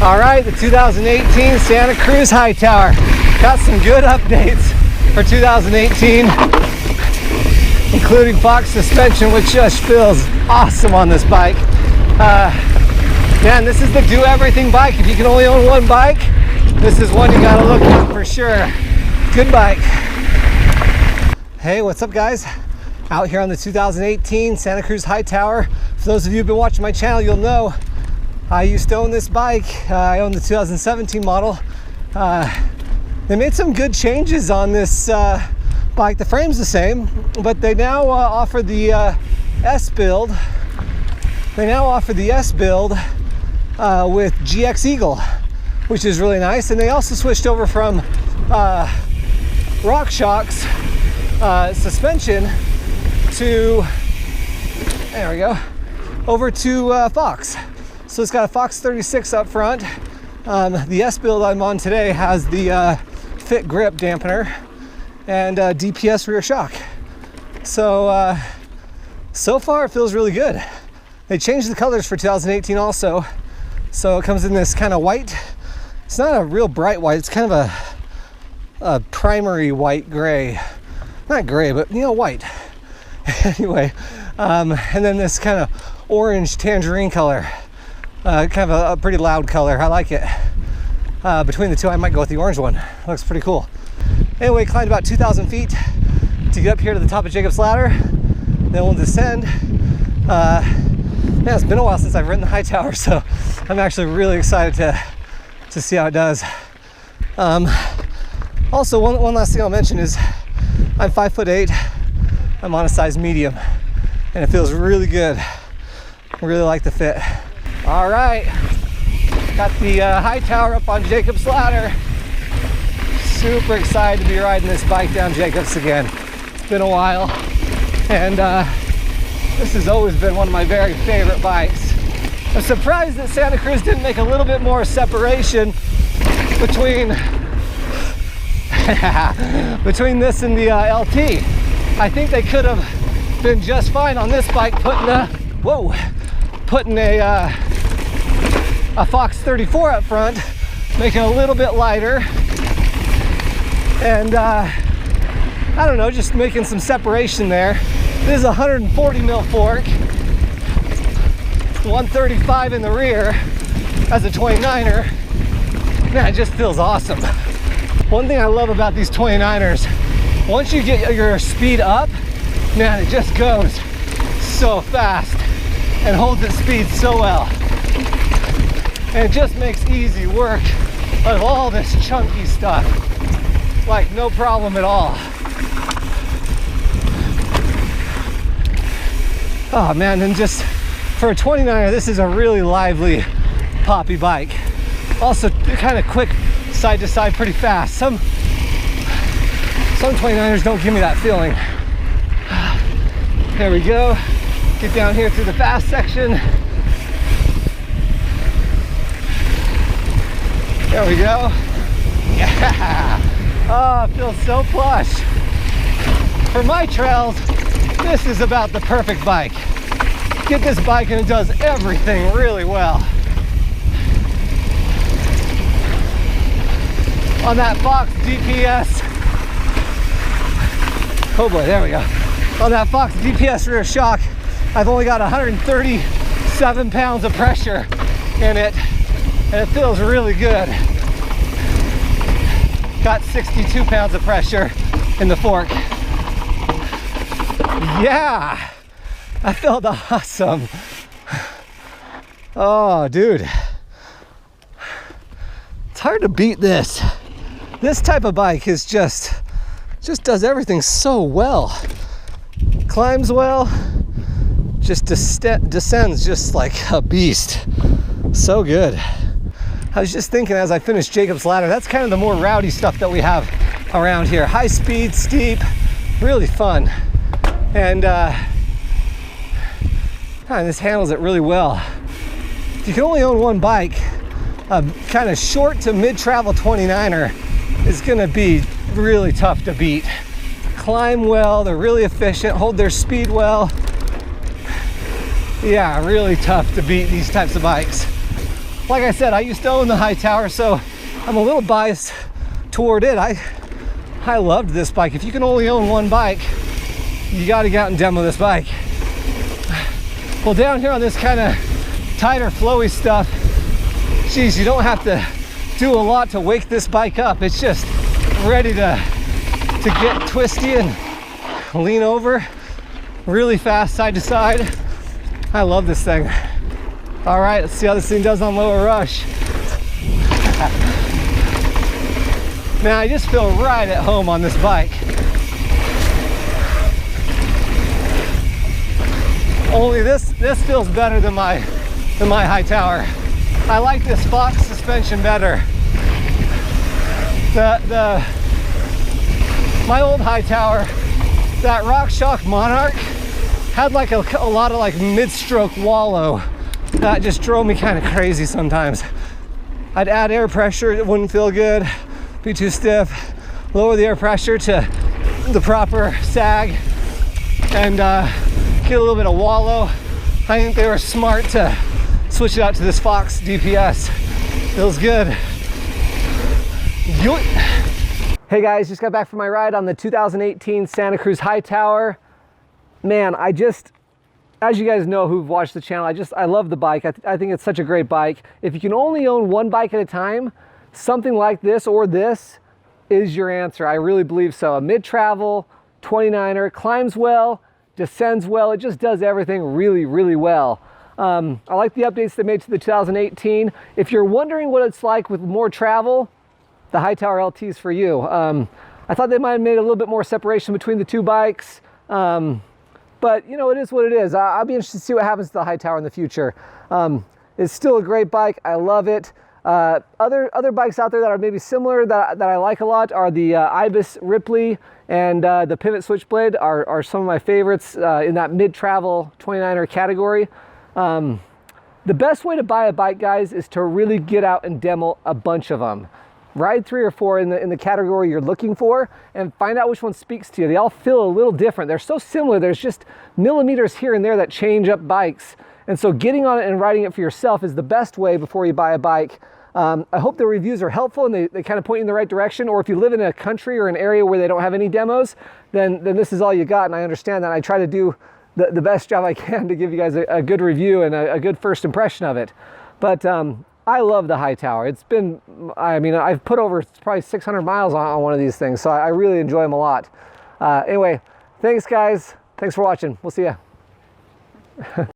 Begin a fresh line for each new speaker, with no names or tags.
All right, the 2018 Santa Cruz Hightower. Got some good updates for 2018, including Fox suspension, which just feels awesome on this bike. Man, this is the do everything bike. If you can only own one bike, this is one you gotta look at for sure. Good bike. Hey, what's up guys? Out here on the 2018 Santa Cruz Hightower. For those of you who've been watching my channel, you'll know I used to own this bike. I own the 2017 model. They made some good changes on this bike. The frame's the same, but they now offer the S build. They now offer the S build with GX Eagle, which is really nice. And they also switched over from RockShox suspension to, there we go, over to Fox. So it's got a Fox 36 up front. The S build I'm on today has the Fit Grip dampener and DPS rear shock. So so far it feels really good. They changed the colors for 2018 also. So it comes in this kind of white. It's not a real bright white. It's kind of a primary white gray. Not gray, but you know, white. Anyway, and then this kind of orange tangerine color. Kind of a pretty loud color. I like it. Between the two, I might go with the orange one. Looks pretty cool. Anyway, climbed about 2,000 feet to get up here to the top of Jacob's Ladder. Then we'll descend. Yeah, it's been a while since I've ridden the Hightower, so I'm actually really excited to see how it does. Also, one last thing I'll mention is I'm 5'8". I'm on a size medium, and it feels really good. I really like the fit. All right, got the Hightower up on Jacob's Ladder. Super excited to be riding this bike down Jacob's again. It's been a while, and this has always been one of my very favorite bikes. I'm surprised that Santa Cruz didn't make a little bit more separation between between this and the LT. I think they could have been just fine on this bike putting a Fox 34 up front, making it a little bit lighter, and I don't know, just making some separation there. This is a 140 mil fork, 135 in the rear as a 29er. Man, it just feels awesome. One thing I love about these 29ers, once you get your speed up, man, it just goes so fast and holds its speed so well. And it just makes easy work of all this chunky stuff. Like, no problem at all. Oh man, and just for a 29er, this is a really lively, poppy bike. Also kind of quick side to side, pretty fast. Some 29ers don't give me that feeling. There we go. Get down here through the fast section. There we go. Yeah. Oh, it feels so plush. For my trails, this is about the perfect bike. Get this bike and it does everything really well. On that Fox DPS, oh boy, there we go. On that Fox DPS rear shock, I've only got 137 pounds of pressure in it, and it feels really good. Got 62 pounds of pressure in the fork. Yeah, I felt awesome. Oh, dude. It's hard to beat this. This type of bike is just does everything so well. Climbs well, just descends just like a beast. So good. I was just thinking as I finished Jacob's Ladder, that's kind of the more rowdy stuff that we have around here. High speed, steep, really fun. And this handles it really well. If you can only own one bike, a kind of short to mid-travel 29er is gonna be really tough to beat. Climb well, they're really efficient, hold their speed well. Yeah, really tough to beat these types of bikes. like I said, I used to own the Hightower, so I'm a little biased toward it. I loved this bike. If you can only own one bike, you got to get out and demo this bike. Well, down here on this kind of tighter, flowy stuff, geez, you don't have to do a lot to wake this bike up. It's just ready to get twisty and lean over really fast, side to side. I love this thing. All right, let's see how this thing does on lower rush. Man, I just feel right at home on this bike. Only this feels better than my Hightower. I like this Fox suspension better. My old Hightower, that RockShox Monarch, had like a lot of like mid-stroke wallow. That just drove me kind of crazy sometimes. I'd add air pressure, it wouldn't feel good, be too stiff. Lower the air pressure to the proper sag and get a little bit of wallow. I think they were smart to switch it out to this Fox DPS. Feels good. Hey guys, just got back from my ride on the 2018 Santa Cruz Hightower. Man, as you guys know who've watched the channel, I love the bike. I think it's such a great bike. If you can only own one bike at a time, something like this or this is your answer. I really believe so. A mid-travel 29er, climbs well, descends well. It just does everything really, really well. I like the updates they made to the 2018. If you're wondering what it's like with more travel, the Hightower LT is for you. I thought they might have made a little bit more separation between the two bikes. But you know, it is what it is. I'll be interested to see what happens to the Hightower in the future. It's still a great bike. I love it. Other bikes out there that are maybe similar that I like a lot are the Ibis Ripley and the Pivot Switchblade are some of my favorites in that mid-travel 29er category. The best way to buy a bike, guys, is to really get out and demo a bunch of them. Ride 3 or 4 in the category you're looking for and find out which one speaks to you. They all feel a little different. They're so similar. There's just millimeters here and there that change up bikes. And so getting on it and riding it for yourself is the best way before you buy a bike. I hope the reviews are helpful and they kind of point you in the right direction. Or if you live in a country or an area where they don't have any demos, then this is all you got. And I understand that. I try to do the best job I can to give you guys a good review and a good first impression of it. But I love the Hightower. It's been, I mean, I've put over probably 600 miles on one of these things, so I really enjoy them a lot. Anyway, thanks guys. Thanks for watching. We'll see ya.